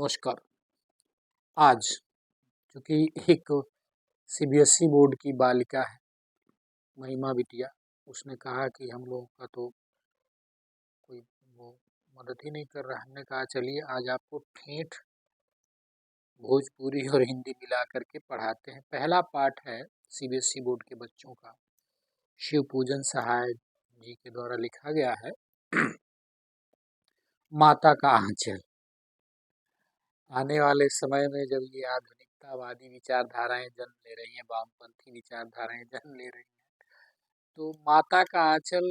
नमस्कार। आज चूँकि एक सीबीएसई बोर्ड की बालिका है, महिमा बिटिया, उसने कहा कि हम लोगों का तो कोई वो मदद ही नहीं कर रहा। हमने कहा चलिए आज आपको ठेठ भोजपुरी और हिंदी मिला करके पढ़ाते हैं। पहला पाठ है सीबीएसई बोर्ड के बच्चों का, शिव पूजन सहाय जी के द्वारा लिखा गया है। माता का आंचल। आने वाले समय में जब ये आधुनिकतावादी विचारधाराएं जन्म ले रही हैं, वामपंथी विचारधाराएं जन्म ले रही हैं, तो माता का आंचल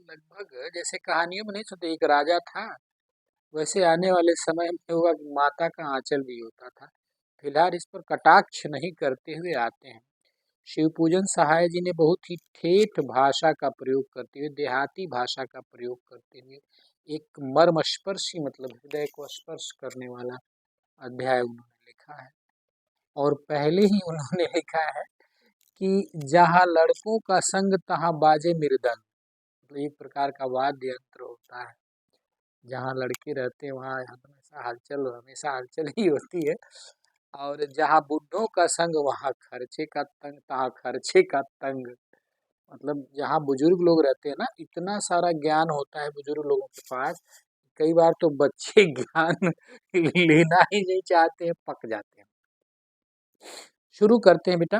लगभग जैसे कहानियों में नहीं सुनते एक राजा था, वैसे आने वाले समय में होगा कि माता का आंचल भी होता था। फिलहाल इस पर कटाक्ष नहीं करते हुए आते हैं। शिव पूजन सहाय जी ने बहुत ही ठेठ भाषा का प्रयोग करते हुए, देहाती भाषा का प्रयोग करते हुए एक मर्मस्पर्शी मतलब हृदय को स्पर्श करने वाला अध्याय उन्होंने लिखा है। और पहले ही उन्होंने लिखा है कि जहाँ लड़कों का संग तहाँ बाजे मृदंग, तो एक प्रकार का वाद्य यंत्र होता है। जहाँ लड़के रहते हैं वहाँ हमेशा हलचल ही होती है। और जहाँ बुढ़ों का संग वहाँ खर्चे का तंग, तहाँ खर्चे का तंग। मतलब जहाँ बुजुर्ग लोग रहते हैं ना, इतना सारा ज्ञान होता है बुजुर्ग लोगों के पास, कई बार तो बच्चे ज्ञान लेना ही नहीं चाहते हैं, पक जाते हैं। शुरू करते हैं बेटा।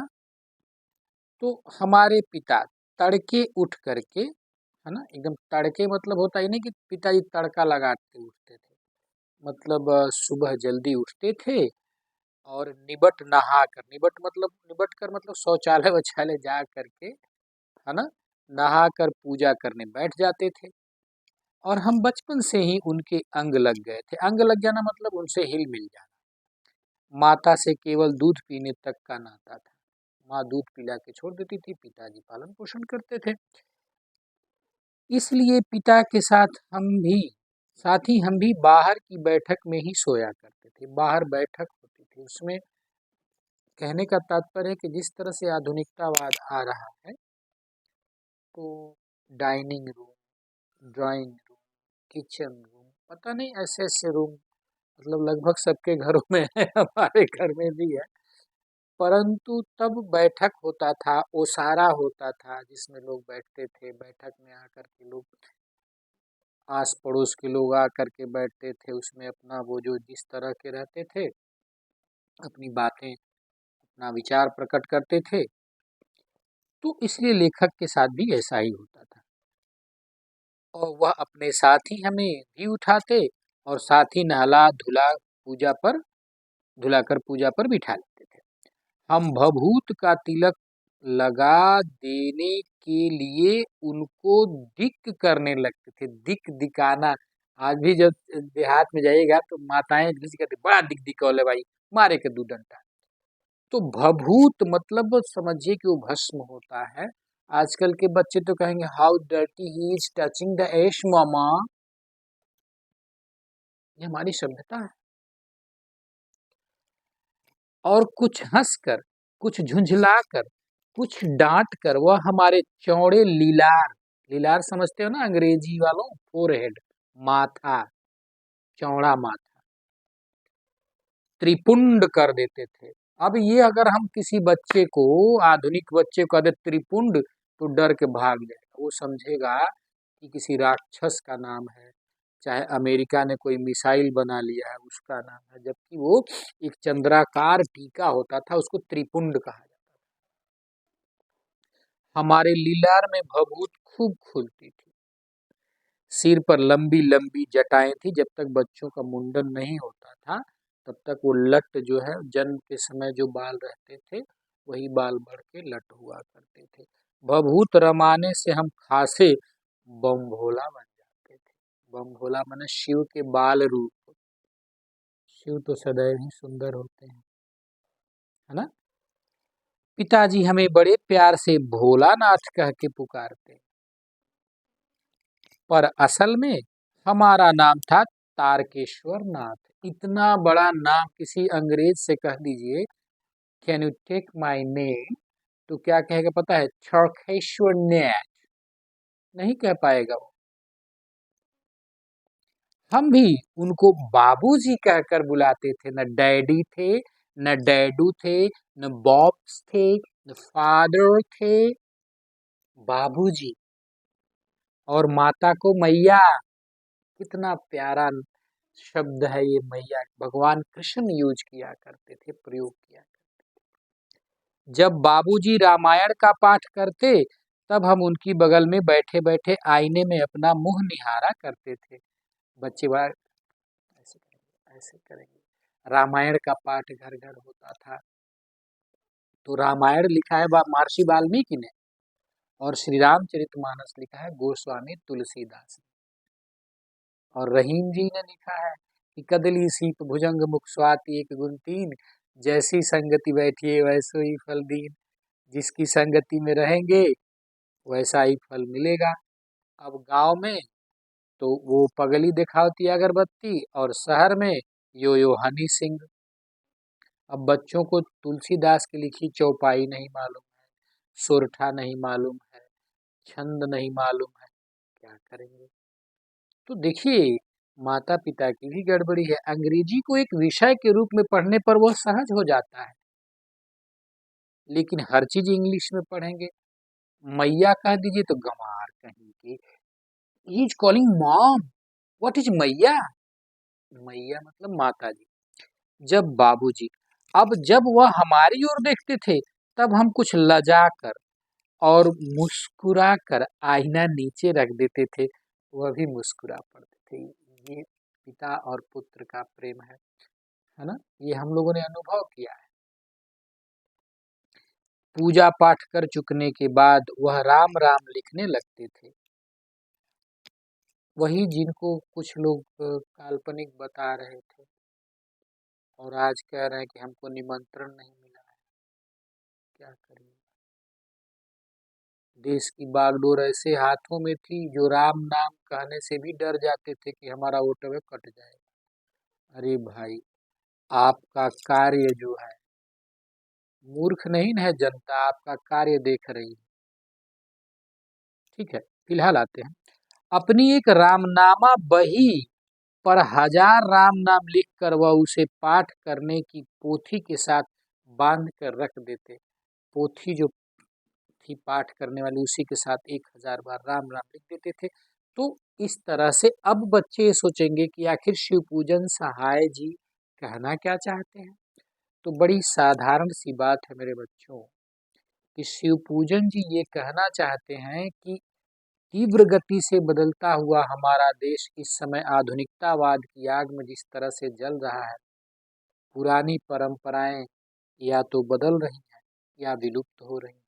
तो हमारे पिता तड़के उठ करके, है ना, एकदम तड़के मतलब होता ही नहीं कि पिताजी तड़का लगाते उठते थे, मतलब सुबह जल्दी उठते थे और निबट कर मतलब शौचालय वौचालय जा करके, है ना, नहा कर पूजा करने बैठ जाते थे। और हम बचपन से ही उनके अंग लग गए थे। अंग लग जाना मतलब उनसे हिल मिल जाना। माता से केवल दूध पीने तक का नाता था। माँ दूध पिला के छोड़ देती थी, पिताजी पालन पोषण करते थे। इसलिए पिता के साथ ही हम भी बाहर की बैठक में ही सोया करते थे। बाहर बैठक होती थी, उसमें कहने का तात्पर्य है कि जिस तरह से आधुनिकतावाद आ रहा है, तो dining room, drawing room, kitchen room, पता नहीं ऐसे ऐसे रूम मतलब लगभग सबके घरों में है, हमारे घर में भी है। परंतु तब बैठक होता था, ओसारा होता था, जिसमें लोग बैठते थे। बैठक में आकर के लोग, आस पड़ोस के लोग आकर के बैठते थे, उसमें अपना वो जो जिस तरह के रहते थे, अपनी बातें, अपना विचार प्रकट करते थे। तो इसलिए लेखक के साथ भी ऐसा ही होता था। और वह अपने साथ ही हमें भी उठाते और साथ ही धुलाकर पूजा पर बिठा लेते थे। हम भभूत का तिलक लगा देने के लिए उनको दिक करने लगते थे। दिक दिकाना, आज भी जब देहात में जाइएगा तो माताएं किसी कहती बड़ा दिक दिकौले भाई, मारे के 2 डंडा। तो भभूत मतलब समझिए कि वो भस्म होता है। आजकल के बच्चे तो कहेंगे how dirty he is touching the ash मामा। ये हमारी सभ्यता है। और कुछ हंसकर, कुछ झुंझलाकर, कुछ डांट कर वह हमारे चौड़े लीलार, लीलार समझते हो ना अंग्रेजी वालों, फोरहेड, माथा, चौड़ा माथा, त्रिपुंड कर देते थे। अब ये अगर हम किसी बच्चे को, आधुनिक बच्चे को, कहते त्रिपुंड, तो डर के भाग जाएगा। वो समझेगा कि किसी राक्षस का नाम है, चाहे अमेरिका ने कोई मिसाइल बना लिया है उसका नाम है। जबकि वो एक चंद्राकार टीका होता था, उसको त्रिपुंड कहा जाता था। हमारे लीलार में भभूत खूब खुलती थी। सिर पर लंबी लंबी जटाएं थी। जब तक बच्चों का मुंडन नहीं होता था तब तक वो लट जो है, जन्म के समय जो बाल रहते थे वही बाल बढ़ के लट हुआ करते थे। भभूत रमाने से हम खासे बम भोला बन जाते थे। बम भोला माने शिव के बाल रूप। शिव तो सदैव ही सुंदर होते हैं, है ना। पिताजी हमें बड़े प्यार से भोलानाथ कह के पुकारते, पर असल में हमारा नाम था तारकेश्वर नाथ। इतना बड़ा नाम किसी अंग्रेज से कह दीजिए, can you take my name, तो क्या कहेगा पता है? तारकेश्वर नाथ। नहीं कह पाएगा वो। हम भी उनको बाबूजी कहकर बुलाते थे। न डैडी थे, न डैडू थे, न बॉब्स थे, न फादर थे, बाबूजी। और माता को मैया। कितना प्यारा शब्द है ये मैया। भगवान कृष्ण यूज किया करते थे, प्रयोग किया करते थे। जब बाबूजी रामायण का पाठ करते, तब हम उनकी बगल में बैठे बैठे आईने में अपना मुंह निहारा करते थे। बच्चे बार ऐसे करेंगे, ऐसे करेंगे। रामायण का पाठ घर घर होता था। तो रामायण लिखा है महर्षि वाल्मीकि ने, और श्री रामचरितमानस लिखा है गोस्वामी तुलसीदास ने। और रहीम जी ने लिखा है कि कदली सीप भुजंग मुख स्वाति एक गुण तीन, जैसी संगति बैठिए वैसो ही फल दीन। जिसकी संगति में रहेंगे वैसा ही फल मिलेगा। अब गांव में तो वो पगली दिखावती अगरबत्ती, और शहर में यो यो हनी सिंह। अब बच्चों को तुलसीदास की लिखी चौपाई नहीं मालूम है, सोरठा नहीं मालूम है, छंद नहीं मालूम है, क्या करेंगे। तो देखिए, माता पिता की भी गड़बड़ी है। अंग्रेजी को एक विषय के रूप में पढ़ने पर वह सहज हो जाता है, लेकिन हर चीज इंग्लिश में पढ़ेंगे। मैया कह दीजिए तो गंवार कहेंगे। He is calling mom, what is मैया। मैया मतलब माता जी, जब बाबूजी। अब जब वह हमारी ओर देखते थे, तब हम कुछ लजा कर और मुस्कुरा कर आईना नीचे रख देते थे, वह भी मुस्कुरा पड़ते थे। ये पिता और पुत्र का प्रेम है ना। ये हम लोगों ने अनुभव किया है। पूजा पाठ कर चुकने के बाद वह राम राम लिखने लगते थे, वही जिनको कुछ लोग काल्पनिक बता रहे थे, और आज कह रहे हैं कि हमको निमंत्रण नहीं मिला है। क्या करें। देश की बागडोर ऐसे हाथों में थी जो राम नाम कहने से भी डर जाते थे कि हमारा वोट कट जाएगा। अरे भाई, आपका कार्य जो है, मूर्ख नहीं है जनता, आपका कार्य देख रही है। ठीक है, फिलहाल आते हैं। अपनी एक रामनामा बही पर 1000 राम नाम लिखकर वह उसे पाठ करने की पोथी के साथ बांध कर रख देते। पोथी जो थी पाठ करने वाली, उसी के साथ 1000 बार राम राम लिख देते थे। तो इस तरह से अब बच्चे ये सोचेंगे कि आखिर शिव पूजन सहाय जी कहना क्या चाहते हैं। तो बड़ी साधारण सी बात है मेरे बच्चों, कि शिव पूजन जी ये कहना चाहते हैं कि तीव्र गति से बदलता हुआ हमारा देश इस समय आधुनिकतावाद की आग में जिस तरह से जल रहा है, पुरानी परंपराएं या तो बदल रही हैं या विलुप्त हो रही हैं।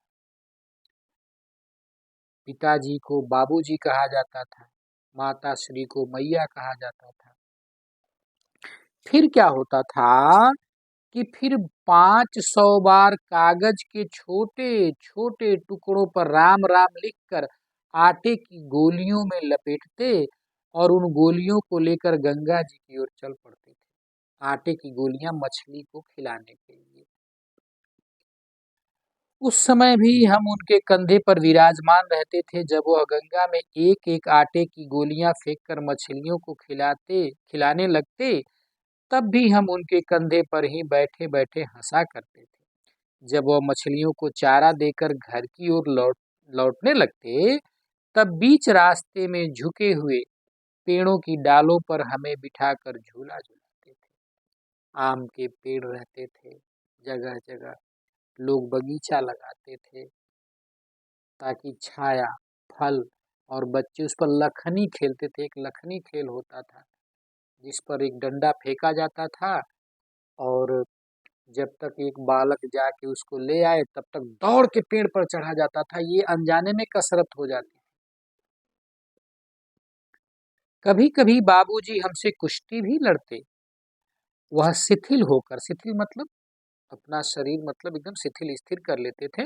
पिताजी को बाबूजी कहा जाता था, माता श्री को मैया कहा जाता था। फिर क्या होता था कि फिर 500 बार कागज के छोटे छोटे टुकड़ों पर राम राम लिखकर आटे की गोलियों में लपेटते, और उन गोलियों को लेकर गंगा जी की ओर चल पड़ते थे। आटे की गोलियां मछली को खिलाने के लिए। उस समय भी हम उनके कंधे पर विराजमान रहते थे। जब वह गंगा में एक एक आटे की गोलियां फेंककर मछलियों को खिलाने लगते, तब भी हम उनके कंधे पर ही बैठे बैठे हंसा करते थे। जब वह मछलियों को चारा देकर घर की ओर लौटने लगते, तब बीच रास्ते में झुके हुए पेड़ों की डालों पर हमें बिठाकर झूला झुलाते थे। आम के पेड़ रहते थे जगह जगह, लोग बगीचा लगाते थे ताकि छाया, फल, और बच्चे उस पर लखनी खेलते थे। एक लखनी खेल होता था जिस पर एक डंडा फेंका जाता था, और जब तक एक बालक जाके उसको ले आए तब तक दौड़ के पेड़ पर चढ़ा जाता था। ये अनजाने में कसरत हो जाती। कभी कभी बाबूजी हमसे कुश्ती भी लड़ते। वह शिथिल होकर, शिथिल मतलब अपना शरीर मतलब एकदम शिथिल स्थिर कर लेते थे,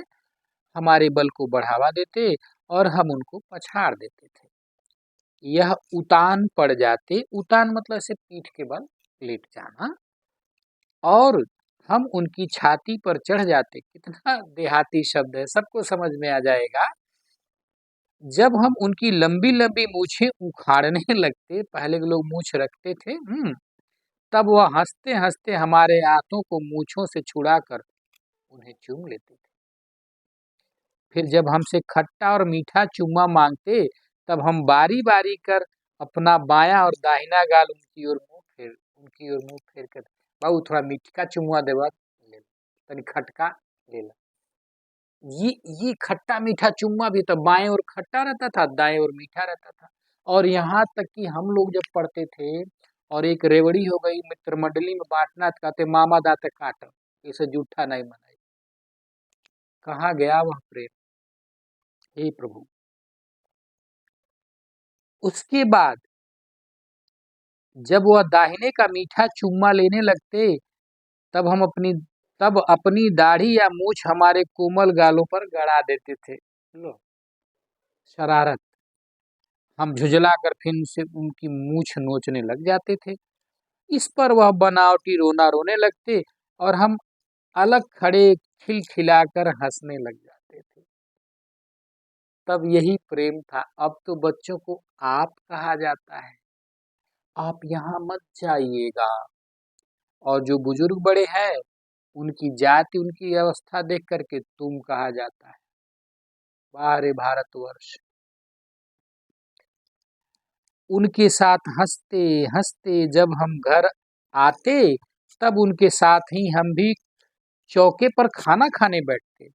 हमारे बल को बढ़ावा देते और हम उनको पछाड़ देते थे। यह उतान पड़ जाते, उतान मतलब ऐसे पीठ के बल लेट जाना, और हम उनकी छाती पर चढ़ जाते। कितना देहाती शब्द है, सबको समझ में आ जाएगा। जब हम उनकी लंबी लंबी मूछें उखाड़ने लगते, पहले के लोग मूछ रखते थे, तब वह हंसते हंसते हमारे हाथों को मूछों से छुड़ाकर उन्हें चूम लेते थे। फिर जब हमसे खट्टा और मीठा चुम्मा मांगते, तब हम बारी बारी कर अपना बायां और दाहिना गाल उनकी ओर मुंह फेर कर, बाबू थोड़ा मीठा चुम्मा देवा, ले लो, तनी खटका ले लो। ये ये खट्टा मीठा चुम्मा भी तो बाएं ओर खट्टा रहता था, दाएं ओर मीठा रहता था। और यहाँ तक कि हम लोग जब पढ़ते थे और एक रेवड़ी हो गई मित्र मंडली में बांटना, तो कहते मामा दाते काट, इसे जूठा नहीं मनाई। कहाँ गया वह प्रेम, हे प्रभु। उसके बाद जब वह दाहिने का मीठा चुम्मा लेने लगते, तब हम अपनी तब अपनी दाढ़ी या मूछ हमारे कोमल गालों पर गड़ा देते थे। लो, शरारत। हम झुझलाकर फिर उनसे उनकी मूछ नोचने लग जाते थे। इस पर वह बनावटी रोना रोने लगते और हम अलग खड़े खिलखिलाकर हंसने लग जाते थे। तब यही प्रेम था। अब तो बच्चों को आप कहा जाता है, आप यहाँ मत जाइएगा। और जो बुजुर्ग बड़े हैं, उनकी जाति उनकी अवस्था देख करके तुम कहा जाता है। वाह रे भारतवर्ष। उनके साथ हंसते हंसते जब हम घर आते, तब उनके साथ ही हम भी चौके पर खाना खाने बैठते।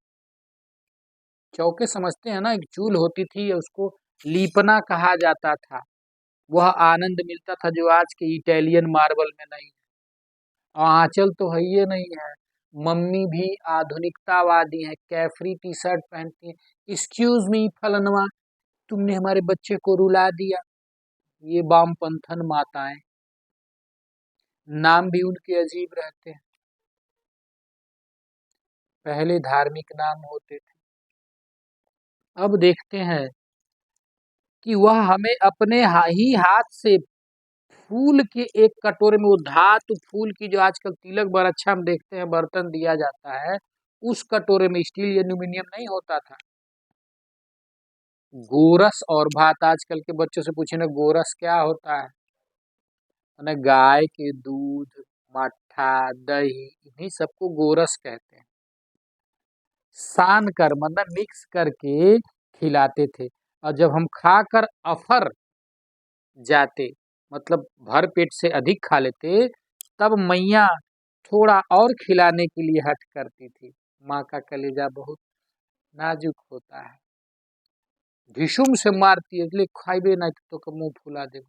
चौके समझते हैं ना, एक चूल होती थी, उसको लीपना कहा जाता था। वह आनंद मिलता था जो आज के इटालियन मार्बल में नहीं। और आंचल तो है ही नहीं है। मम्मी भी आधुनिकतावादी है, कैफरी टी शर्ट पहनती है। एक्सक्यूज मी फलनवा, तुमने हमारे बच्चे को रुला दिया। ये वामपंथन माताएं, नाम भी उनके अजीब रहते हैं। पहले धार्मिक नाम होते थे, अब देखते हैं कि वह हमें अपने ही हाथ से फूल के एक कटोरे में, वो धातु फूल की जो आजकल तिलक बरच्छा हम देखते हैं बर्तन दिया जाता है, उस कटोरे में, स्टील एल्यूमिनियम नहीं होता था। गोरस और भात, आजकल के बच्चों से पूछे ना गोरस क्या होता है, ना गाय के दूध, मट्ठा, दही, इन्हीं सबको गोरस कहते हैं। सान कर मतलब मिक्स करके खिलाते थे। और जब हम खाकर अफर जाते, मतलब भर पेट से अधिक खा लेते, तब मैया थोड़ा और खिलाने के लिए हट करती थी। माँ का कलेजा बहुत नाजुक होता है, ढिशुम से मारती है, इसलिए खाइबे ना तो मुंह फुला दे।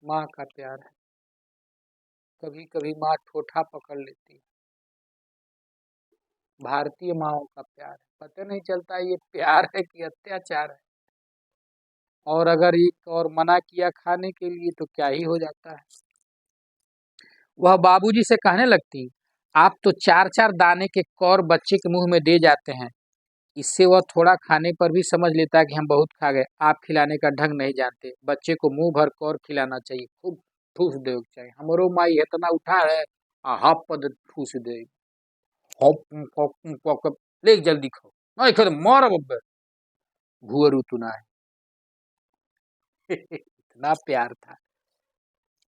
माँ का प्यार है। कभी कभी माँ ठोठा पकड़ लेती है। भारतीय माँओं का प्यार है, पता नहीं चलता ये प्यार है कि अत्याचार है। और अगर एक और मना किया खाने के लिए तो क्या ही हो जाता है। वह बाबूजी से कहने लगती, आप तो चार चार दाने के कौर बच्चे के मुंह में दे जाते हैं। इससे वह थोड़ा खाने पर भी समझ लेता है कि हम बहुत खा गए। आप खिलाने का ढंग नहीं जानते, बच्चे को मुंह भर कौर खिलाना चाहिए, खूब ठूस दे चाहिए। हमारो माई इतना उठा है, हाफ पद ठूस दे, हॉप पॉप पॉप, ले जल्दी खाओ, नहीं खाओ तो मारो बब्बर, भुअर उतना है। इतना प्यार था।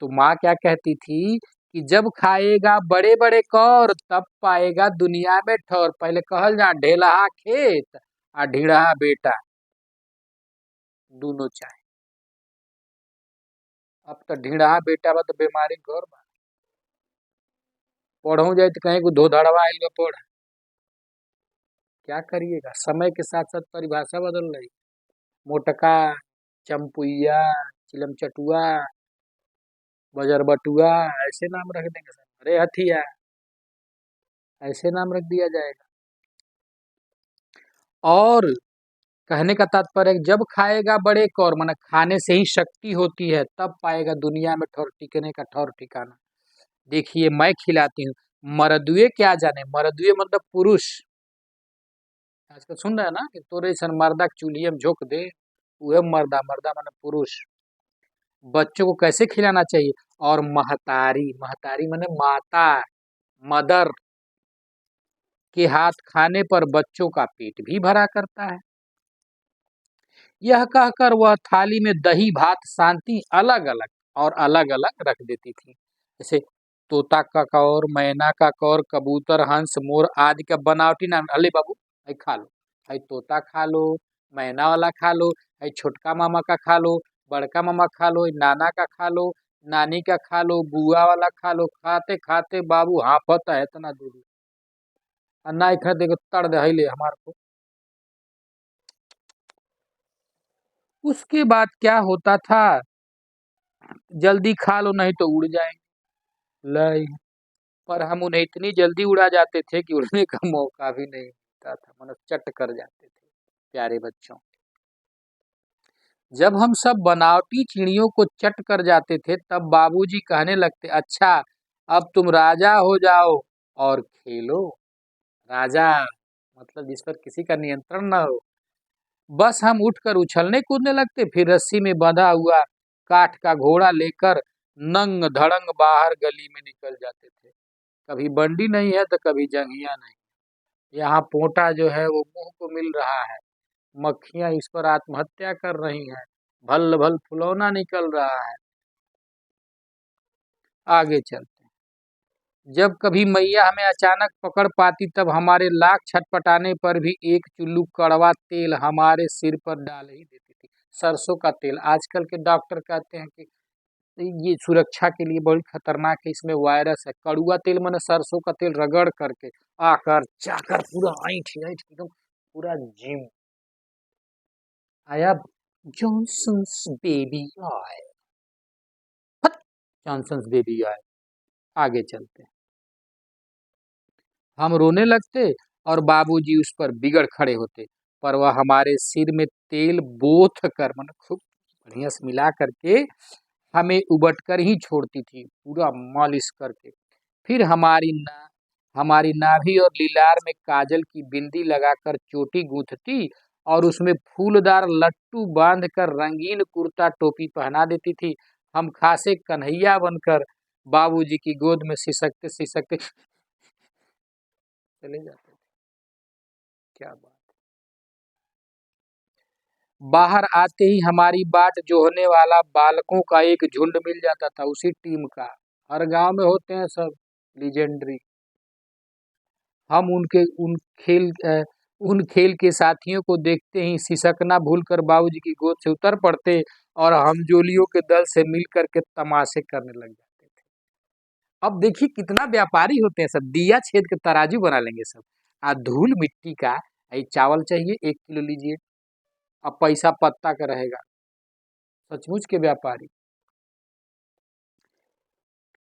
तो माँ क्या कहती थी कि जब खाएगा बड़े बड़े कौर, तब पाएगा दुनिया में ठौर। पहले कहल जा ढेलहा खेत आ ढीढ़हा बेटा, दोनों चाहे। अब तो ढीढ़हा बेटा बा तो बीमारी घर बा, पढ़ू जाए तो कहीं को धोधड़वा आइल बा पढ़। क्या करिएगा, समय के साथ साथ परिभाषा बदल रही। मोटका, चंपुइया, चिलम चटुआ, बजरबटुआ, ऐसे नाम रख देंगे सर। अरे हथिया, ऐसे नाम रख दिया जाएगा। और कहने का तात्पर्य है कि जब खाएगा बड़े कौर, माने खाने से ही शक्ति होती है, तब पाएगा दुनिया में ठौर टिकने का ठौर ठिकाना। देखिए मैं खिलाती हूँ, मरदुए क्या जाने, मरदुए मतलब पुरुष। आजकल सुन रहा है ना कि तोरे सन मर्दा के चूल्हे में झोंक दे, वह मर्दा, मर्दा माने पुरुष। बच्चों को कैसे खिलाना चाहिए। और महतारी, महतारी माने माता, मदर के हाथ खाने पर बच्चों का पेट भी भरा करता है। यह कहकर वह थाली में दही भात शांति अलग अलग और अलग अलग रख देती थी। जैसे तोता का कौर, मैना का कौर, कबूतर, हंस, मोर आदि का बनावटी नाम। अले बाबू भाई खा लो, भाई तोता खा लो, मैना वाला खा लो, भाई छोटका मामा का खा लो, बड़का मामा खा लो, नाना का खा लो, नानी का खा लो, बुआ वाला खा लो। खाते खाते बाबू हाफता है इतना दूर अन्ना इखा देखो तड़ दे ले हमारे को। उसके बाद क्या होता था, जल्दी खा लो नहीं तो उड़ जाएंगे। लय, पर हम उन्हें इतनी जल्दी उड़ा जाते थे कि उड़ने का मौका भी नहीं मिलता था, मतलब चट कर जाते थे प्यारे बच्चों। जब हम सब बनावटी चिड़ियों को चट कर जाते थे तब बाबूजी कहने लगते, अच्छा अब तुम राजा हो जाओ और खेलो। राजा मतलब जिस पर किसी का नियंत्रण न हो। बस हम उठकर उछलने कूदने लगते, फिर रस्सी में बंधा हुआ काठ का घोड़ा लेकर नंग धड़ंग बाहर गली में निकल जाते थे। कभी बंडी नहीं है तो कभी जंघिया नहीं। यहाँ पोटा जो है वो मुंह को मिल रहा है, मक्खियां इस पर आत्महत्या कर रही हैं, भल भल फुलौना निकल रहा है। आगे चलते हैं। जब कभी मैया हमें अचानक पकड़ पाती तब हमारे लाख छटपटाने पर भी एक चुल्लू कड़वा तेल हमारे सिर पर डाल ही देती थी। सरसों का तेल, आजकल के डॉक्टर कहते हैं कि ये सुरक्षा के लिए बहुत खतरनाक है, इसमें वायरस है। कड़ुआ तेल मैंने सरसों का तेल रगड़ करके आकर जाकर पूरा ऐंठ ऐंठ एकदम पूरा जिम आया। Johnson's baby oil, Johnson's baby oil. आगे चलते हैं। हम रोने लगते और बाबूजी उस पर बिगड़ खड़े होते, पर वह हमारे सिर में तेल बोथ कर मतलब खूब बढ़िया से मिला करके हमें उबट कर ही छोड़ती थी, पूरा मालिश करके। फिर हमारी नाभि और लीलार में काजल की बिंदी लगाकर चोटी गूंथती और उसमें फूलदार लट्टू बांध कर रंगीन कुर्ता टोपी पहना देती थी। हम खासे कन्हैया बनकर बाबूजी की गोद में सिसकते सिसकते चले जाते थे। क्या बात। बाहर आते ही हमारी बाट जोहने वाला बालकों का एक झुंड मिल जाता था, उसी टीम का। हर गांव में होते हैं सब लीजेंडरी। हम उन खेल के साथियों को देखते ही सिसकना भूलकर बाबूजी की गोद से उतर पड़ते और हम जोलियों के दल से मिल करके तमाशे करने लग जाते थे। अब देखिए कितना व्यापारी होते हैं सब, दिया छेद के तराजू बना लेंगे सब। धूल मिट्टी का ये चावल चाहिए 1 किलो लीजिए, अब पैसा पत्ता का रहेगा। सचमुच के व्यापारी।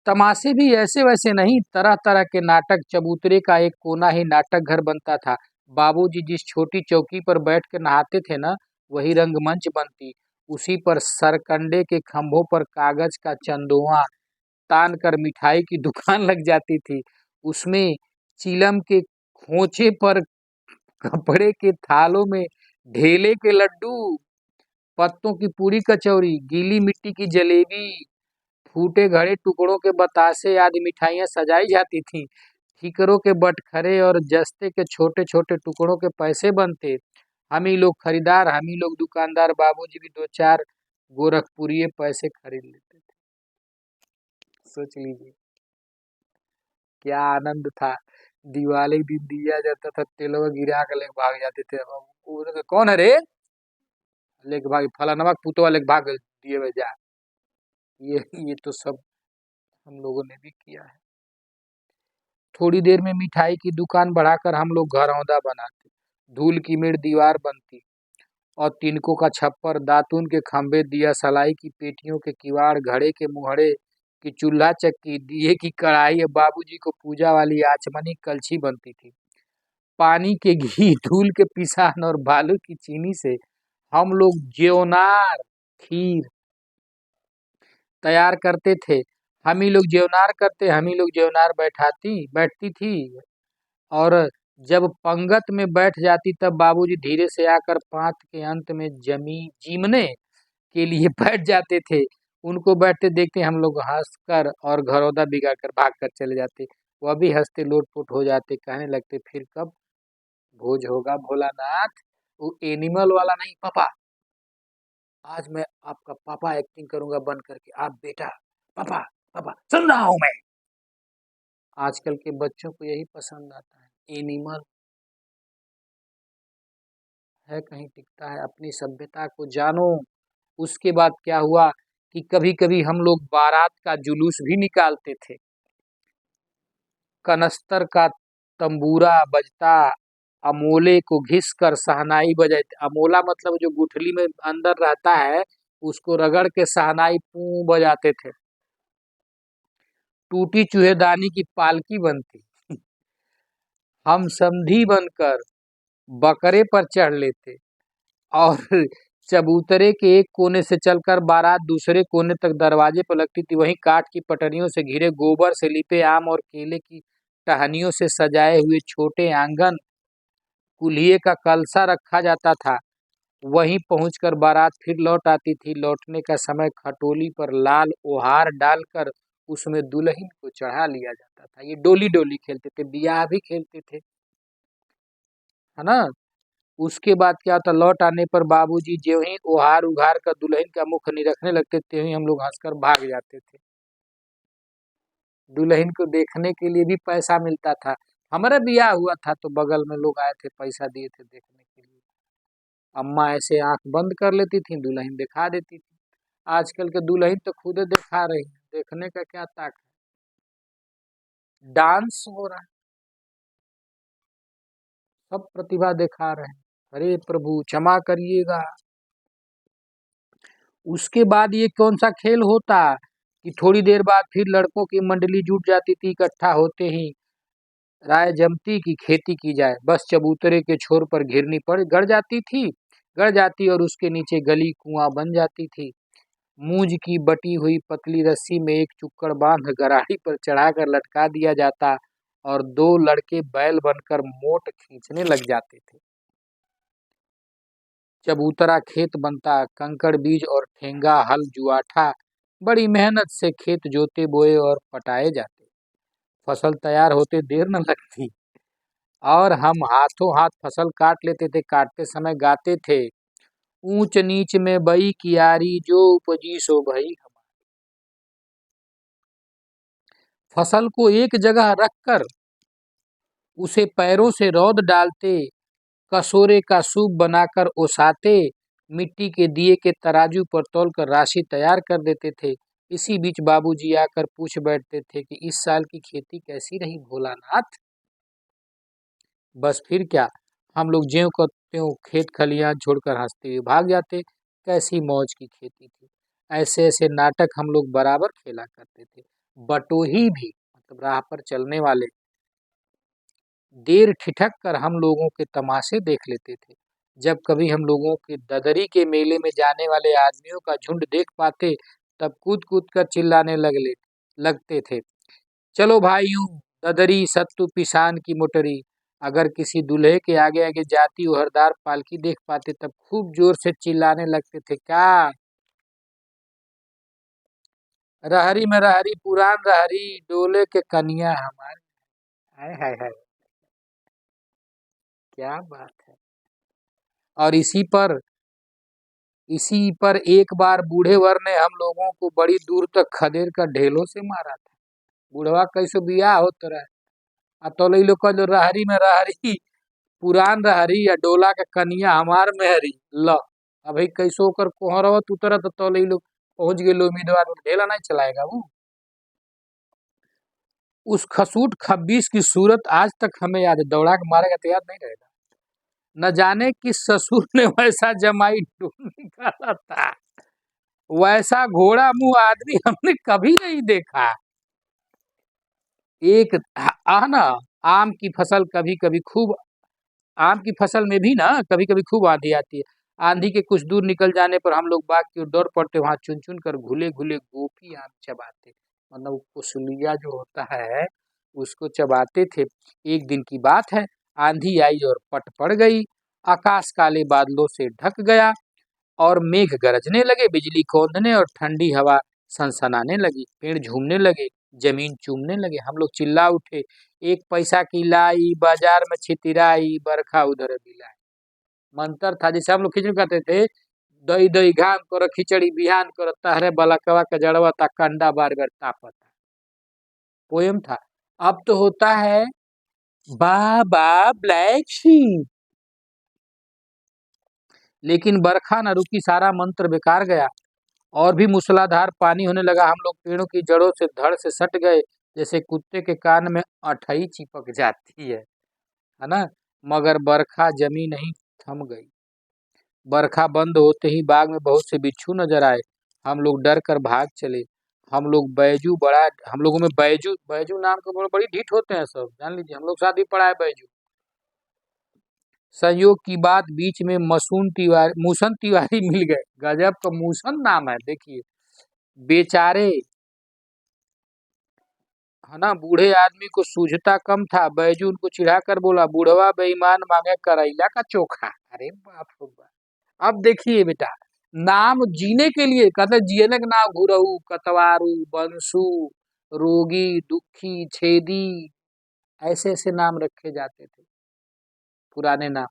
तमाशे भी ऐसे वैसे नहीं, तरह तरह के नाटक। चबूतरे का एक कोना ही नाटक घर बनता था। बाबूजी जिस छोटी चौकी पर बैठ कर नहाते थे ना, वही रंगमंच बनती। उसी पर सरकंडे के खंभों पर कागज का चंदोआ तान कर मिठाई की दुकान लग जाती थी। उसमें चिलम के खोचे पर कपड़े के थालों में ढेले के लड्डू, पत्तों की पूरी कचौरी, गीली मिट्टी की जलेबी, फूटे घड़े टुकड़ों के बतासे आदि मिठाइयाँ सजाई जाती थीं। ठीकरों के बटखरे और जस्ते के छोटे छोटे टुकड़ों के पैसे बनते। हम ही लोग खरीदार, हम ही लोग दुकानदार। बाबूजी भी 2 4 गोरखपुरिये पैसे खरीद लेते थे। सोच लीजिए क्या आनंद था। दिवाली के दिन दिया जाता था, तेलवा गिरा के लेके भाग जाते थे। अब कौन है रे, लेके भाग फलानवा के पुतवा लेके भाग गइल, दिए में जा। ये तो सब हम लोगों ने भी किया है। थोड़ी देर में मिठाई की दुकान बढ़ाकर हम लोग घरौंदा बनाते। धूल की मेड़ दीवार बनती और तिनकों का छप्पर, दातून के खंभे, दिया सलाई की पेटियों के किवाड़, घड़े के मुहड़े की चूल्हा चक्की, दिए की कढ़ाई, बाबूजी को पूजा वाली आचमनी कलछी बनती थी। पानी के घी, धूल के पिसान और बालू की चीनी से हम लोग जेवनार खीर तैयार करते थे। हम ही लोग जेवनार करते, हम ही लोग जेवनार बैठती थी। और जब पंगत में बैठ जाती तब बाबूजी धीरे से आकर पात के अंत में जमी जीमने के लिए बैठ जाते थे। उनको बैठते देखते हम लोग हंसकर और घरौंदा बिगाड़ कर भाग कर चले जाते। वह भी हंसते लोटपोट हो जाते, कहने लगते फिर कब भोज होगा भोलानाथ। वो एनिमल वाला नहीं पापा, आज मैं आपका पापा एक्टिंग करूंगा बन करके, आप बेटा, पापा पापा सुन रहा हूं मैं। आजकल के बच्चों को यही पसंद आता है, एनिमल है कहीं टिकता है। अपनी सभ्यता को जानो। उसके बाद क्या हुआ कि कभी कभी हम लोग बारात का जुलूस भी निकालते थे। कनस्तर का तंबूरा बजता, अमोले को घिस कर शहनाई बजाते। अमोला मतलब जो गुठली में अंदर रहता है, उसको रगड़ के शहनाई पू बजाते थे। टूटी चूहेदानी की पालकी बनती, हम समधी बनकर बकरे पर चढ़ लेते और चबूतरे के एक कोने से चलकर बारात दूसरे कोने तक दरवाजे पर लगती थी। वहीं काठ की पटरियों से घिरे, गोबर से लिपे, आम और केले की टहनियों से सजाए हुए छोटे आंगन, कुल्हिए का कलसा रखा जाता था। वहीं पहुंचकर बारात फिर लौट आती थी। लौटने का समय खटोली पर लाल ओहार डालकर उसमें दुल्हन को चढ़ा लिया जाता था। ये डोली डोली खेलते थे, बियाह भी खेलते थे, है ना। उसके बाद क्या होता, लौट आने पर बाबूजी जो ही ओहार उघार कर दुल्हन का मुख निरखने लगते थे, वहीं हम लोग हंसकर भाग जाते थे। दुल्हन को देखने के लिए भी पैसा मिलता था। हमारा ब्याह हुआ था तो बगल में लोग आए थे, पैसा दिए थे देखने के लिए। अम्मा ऐसे आंख बंद कर लेती थी, दुल्हन दिखा देती थी। आजकल के दुल्हन तो खुद दिखा रही है, देखने का क्या ताक है। डांस हो रहा है, सब प्रतिभा दिखा रहे हैं। अरे प्रभु क्षमा करिएगा। उसके बाद ये कौन सा खेल होता कि थोड़ी देर बाद फिर लड़कों की मंडली जुट जाती थी। इकट्ठा होते ही राय जमती की खेती की जाए। बस चबूतरे के छोर पर घिरनी पड़ गड़ जाती और उसके नीचे गली कुआं बन जाती थी। मूंज की बटी हुई पतली रस्सी में एक चुक्कड़ बांध गराही पर चढ़ाकर लटका दिया जाता और दो लड़के बैल बनकर मोट खींचने लग जाते थे। चबूतरा खेत बनता, कंकड़ बीज और ठेंगा हल जुआठा बड़ी मेहनत से खेत जोते बोए और पटाए जाते। फसल तैयार होते देर न लगती और हम हाथों हाथ फसल काट लेते थे। काटते समय गाते थे, ऊंच नीच में बई कियारी, जो उपजी सो भई। फसल को एक जगह रखकर उसे पैरों से रौंद डालते, कसोरे का सूप बनाकर ओसाते, मिट्टी के दिए के तराजू पर तौलकर राशि तैयार कर देते थे। इसी बीच बाबूजी आकर पूछ बैठते थे कि इस साल की खेती कैसी रही भोलानाथ। बस फिर क्या, हम लोग ज्यों को त्यों खेत खलियान छोड़कर हंसते हुए भाग जाते। कैसी मौज की खेती थी। ऐसे ऐसे नाटक हम लोग बराबर खेला करते थे। बटोही भी मतलब राह पर चलने वाले देर ठिठक कर हम लोगों के तमाशे देख लेते थे। जब कभी हम लोगों के ददरी के मेले में जाने वाले आदमियों का झुंड देख पाते, तब कूद कूद कर चिल्लाने लगते थे, चलो भाइयों, ददरी सत्तू पिसान की मोटरी। अगर किसी दूल्हे के आगे आगे जाती हरदार पालकी देख पाते, तब खूब जोर से चिल्लाने लगते थे, क्या रहरी में रहरी पुरान रहरी, डोले के कन्या हमारे। हाय हाय हाय, क्या बात है। और इसी पर एक बार बूढ़े वर ने हम लोगों को बड़ी दूर तक खदेड़ कर ढेलों से मारा था। बूढ़वा कैसे बियाह होत रहे, अतोले लोग का जो रहरी में रहरी पुरान रहरी या डोला के कनिया हमार मेहरी ल। अभी कैसो कर कोहरवत उतरत तौले इ लोग पहुंच गए उम्मीदवार, ढेला नहीं चलाएगा वो। उस खसूट खब्बीस की सूरत आज तक हमें याद है, दौड़ा के मारेगा तो याद नहीं रहेगा। न जाने किस ससुर ने वैसा जमाई ढूंढ निकाला था, वैसा घोड़ा मुंह आदमी हमने कभी नहीं देखा। एक ना, आम की फसल कभी कभी खूब आम की फसल में भी ना कभी कभी खूब आंधी आती है। आंधी के कुछ दूर निकल जाने पर हम लोग बाग की ओर दौड़ पड़ते, वहां चुन चुन कर घुले घुले गोपी आम चबाते। मतलब वो कुसुलिया जो होता है उसको चबाते थे। एक दिन की बात है, आंधी आई और पट पड़ गई। आकाश काले बादलों से ढक गया और मेघ गरजने लगे, बिजली कौंधने और ठंडी हवा सनसनाने लगी। पेड़ झूमने लगे, जमीन चूमने लगे। हम लोग चिल्ला उठे, एक पैसा की लाई, बाजार में छितिराई, बरखा उधर बिलाई। मंत्र था, जैसे हम लोग खिचड़ी करते थे, दही दही घाम कर खिचड़ी बिहान कर तहरे बलकवा के जड़वा ता कंडा बार बार तापता। पोयम था। अब तो होता है बाबा ब्लैक शीप। लेकिन बरखा न रुकी, सारा मंत्र बेकार गया। और भी मूसलाधार पानी होने लगा। हम लोग पेड़ों की जड़ों से धड़ से सट गए, जैसे कुत्ते के कान में अठई चिपक जाती है ना। मगर बरखा जमी नहीं, थम गई। बरखा बंद होते ही बाग में बहुत से बिच्छू नजर आए। हम लोग डर कर भाग चले। हम लोगों में बैजू बैजू नाम के बड़ी ढीठ होते हैं सब, जान लीजिए। हम लोग साथ ही पढ़ा है बैजू। संयोग की बात, बीच में मूसन तिवारी मिल गए। गजब का मूसन नाम है, देखिए। बेचारे, है ना, बूढ़े आदमी को सूझता कम था। बैजू उनको चिढ़ा कर बोला, बूढ़वा बेईमान मांगे करैला का चोखा। अरे बाप रे बाप। अब देखिए बेटा, नाम जीने के लिए कहते जियने का नाम घुरहू, कतवारू, बंसू, रोगी, दुखी, छेदी, ऐसे ऐसे नाम रखे जाते थे, पुराने नाम।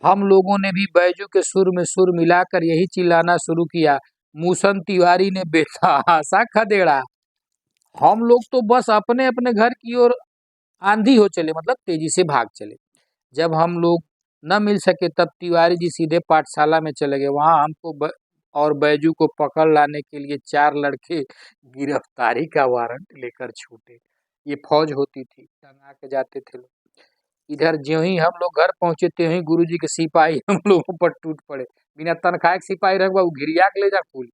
हम लोगों ने भी बैजू के सुर में सुर मिलाकर यही चिल्लाना शुरू किया। मूसन तिवारी ने बेतहासा खदेड़ा। हम लोग तो बस अपने अपने घर की ओर आंधी हो चले, मतलब तेजी से भाग चले। जब हम लोग न मिल सके तब तिवारी जी सीधे पाठशाला में चले गए। वहां और बैजू को पकड़ लाने के लिए 4 लड़के गिरफ्तारी का वारंट लेकर छूटे। ये फौज होती थी, टंगा के जाते थे लोग। इधर ज्यों ही हम लोग घर पहुंचे, त्यों ही गुरुजी के सिपाही हम लोगों पर टूट पड़े। बिना तनख्वाह के सिपाही रह वो घिरिया के ले जा कुल।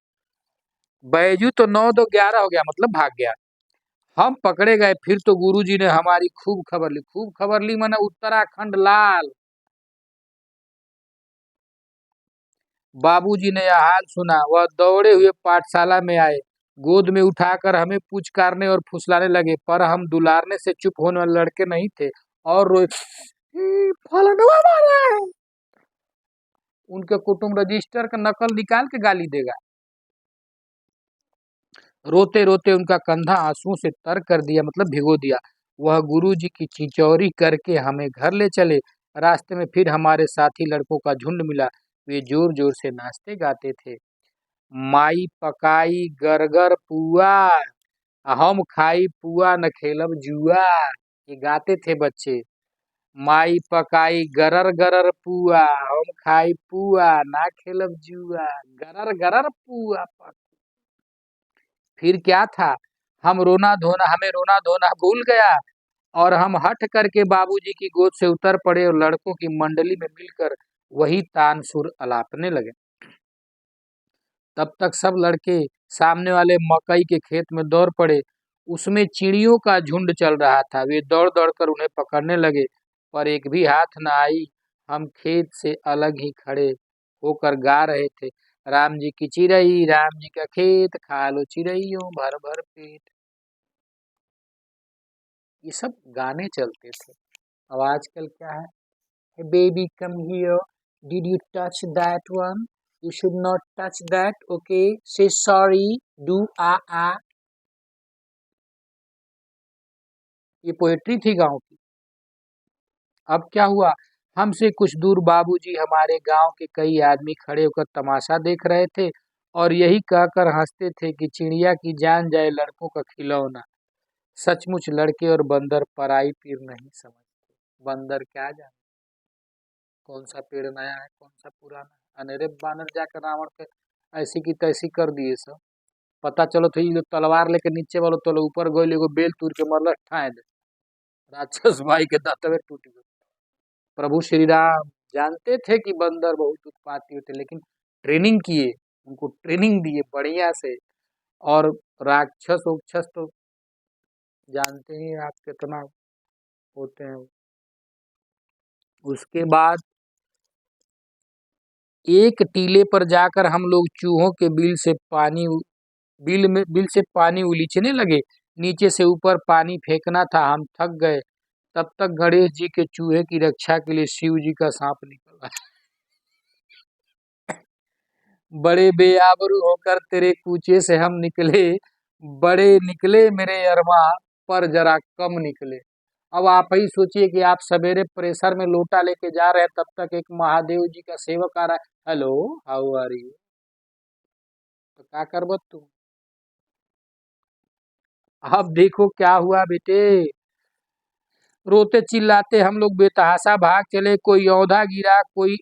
बैजू तो 9 2 11 हो गया, मतलब भाग गया। हम पकड़े गए। फिर तो गुरुजी ने हमारी खूब खबर ली। खूब खबर ली माने उत्तराखंड लाल। बाबूजी ने यह हाल सुना, वह दौड़े हुए पाठशाला में आए। गोद में उठाकर हमें पुचकारने और फुसलाने लगे, पर हम दुलारने से चुप होने वाले लड़के नहीं थे और रोए, फलानवा मारा है। उनके कुटुंब रजिस्टर का नकल निकाल के गाली देगा। रोते रोते उनका कंधा आंसुओं से तर कर दिया, मतलब भिगो दिया। वह गुरुजी की चिचौरी करके हमें घर ले चले। रास्ते में फिर हमारे साथी लड़कों का झुंड मिला। वे जोर जोर से नाचते गाते थे। माई पकाई गरगर पुआ, हम खाई पुआ न खेलब जुआ। ये गाते थे बच्चे। माई पकाई गरर गरर पुआ, हम खाई पुआ ना खेलब जुआ। गरर गरर पुआ फिर क्या था। हमें रोना धोना भूल गया और हम हट करके बाबूजी की गोद से उतर पड़े और लड़कों की मंडली में मिलकर वही तान सुर अलापने लगे। तब तक सब लड़के सामने वाले मकई के खेत में दौड़ पड़े। उसमें चिड़ियों का झुंड चल रहा था। वे दौड़ दौड़ कर उन्हें पकड़ने लगे, पर एक भी हाथ न आई। हम खेत से अलग ही खड़े होकर गा रहे थे, राम जी की चिड़ई, राम जी का खेत, खा लो चिड़इयों भर भर पेट। ये सब गाने चलते थे। अब आजकल क्या है, baby come here, did you touch that one, you should not touch that, okay, से सॉरी, डू आ। ये पोएट्री थी गांव की। अब क्या हुआ, हमसे कुछ दूर बाबूजी हमारे गांव के कई आदमी खड़े होकर तमाशा देख रहे थे और यही कहकर हंसते थे कि चिड़िया की जान जाए लड़कों का खिलौना। सचमुच लड़के और बंदर पराई पीर नहीं समझते। बंदर क्या जाने कौन सा पेड़ नया है कौन सा पुराना है। अनेरे बानर जाकर रावण के ऐसी की तैसी कर दिए सब। पता चलो तो ये लोग तलवार लेके नीचे वालों तो ऊपर गए, एगो बेल तूर के मरल ठाए दे। राक्षस भाई के दांतवे टूट गए। प्रभु श्री राम जानते थे कि बंदर बहुत उत्पाती होते, लेकिन ट्रेनिंग किए, उनको ट्रेनिंग दिए बढ़िया से। और राक्षस उक्षस तो जानते ही आप कितना होते हैं। उसके बाद एक टीले पर जाकर हम लोग चूहों के बिल से पानी उलीचने लगे। नीचे से ऊपर पानी फेंकना था, हम थक गए। तब तक गणेश जी के चूहे की रक्षा के लिए शिव जी का सांप निकला। बड़े बेआबरू होकर तेरे कूचे से हम निकले, बड़े निकले मेरे अरमान, पर जरा कम निकले। अब आप ही सोचिए कि आप सवेरे प्रेशर में लोटा लेके जा रहे हैं, तब तक एक महादेव जी का सेवक आ रहा है, हेलो, हाउ आर यू, तो क्या करबो तू। अब देखो क्या हुआ बेटे, रोते चिल्लाते हम लोग बेतहाशा भाग चले, कोई औधा गिरा, कोई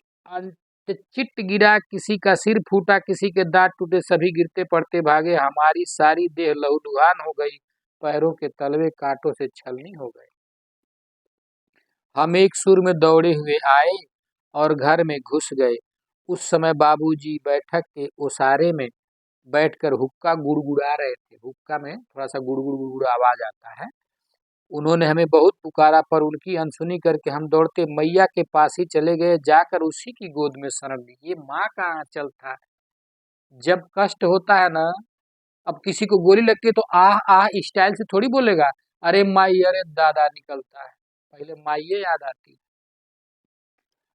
चिट्ट गिरा, किसी का सिर फूटा, किसी के दांत टूटे, सभी गिरते पड़ते भागे। हमारी सारी देह लहूलुहान हो गई, पैरों के तलवे कांटों से छलनी हो गए। हम एक सुर में दौड़े हुए आए और घर में घुस गए। उस समय बाबूजी बैठक के ओसारे में बैठकर हुक्का गुड़गुड़ा रहे थे। हुक्का में थोड़ा सा गुड़गुड़ गुड़गुड़ आवाज आता है। उन्होंने हमें बहुत पुकारा, पर उनकी अनसुनी करके हम दौड़ते मैया के पास ही चले गए, जाकर उसी की गोद में सनक दी। ये माँ का आंचल था। जब कष्ट होता है ना, अब किसी को गोली लगती है तो आह आह स्टाइल से थोड़ी बोलेगा, अरे माई अरे दादा निकलता है, पहले माइये याद आती।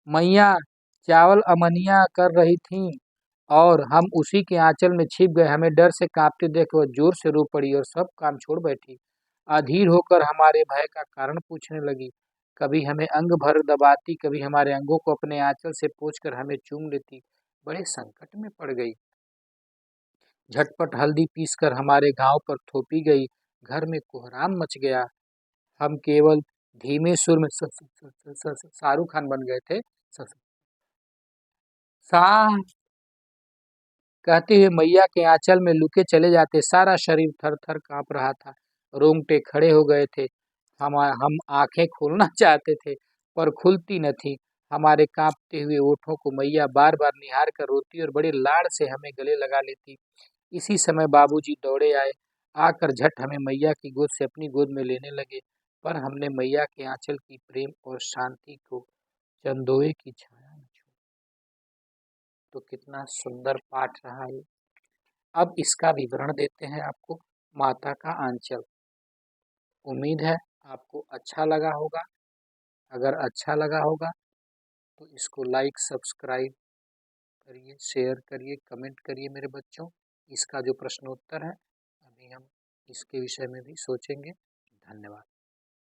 मैया चावल अमनिया कर रही थीं और हम उसी के आंचल में छिप गए। हमें डर से कांपते देख वह जोर से रो पड़ी और सब काम छोड़ बैठी। अधीर होकर हमारे भय का कारण पूछने लगी। कभी हमें अंग भर दबाती, कभी हमारे अंगों को अपने आंचल से पोंछकर हमें चूम लेती। बड़े संकट में पड़ गई। झटपट हल्दी पीसकर हमारे घाव पर थोपी गई। घर में कोहराम मच गया। हम केवल धीमे सुर में शाहरुख खान बन गए थे। सा कहते हुए मैया के आंचल में लुके चले जाते। सारा शरीर थर थर कांप रहा था, रोंगटे खड़े हो गए थे। हम आंखें खोलना चाहते थे पर खुलती न थी। हमारे कांपते हुए ओठों को मैया बार बार निहार कर रोती और बड़े लाड़ से हमें गले लगा लेती। इसी समय बाबूजी दौड़े आए, आकर झट हमें मैया की गोद से अपनी गोद में लेने लगे। पर हमने मैया के आंचल की प्रेम और शांति को चंदोए की छाया में छुआ। तो कितना सुंदर पाठ रहा ये। अब इसका विवरण देते हैं आपको। माता का आंचल। उम्मीद है आपको अच्छा लगा होगा। अगर अच्छा लगा होगा तो इसको लाइक सब्सक्राइब करिए, शेयर करिए, कमेंट करिए मेरे बच्चों। इसका जो प्रश्नोत्तर है अभी हम इसके विषय में भी सोचेंगे। धन्यवाद।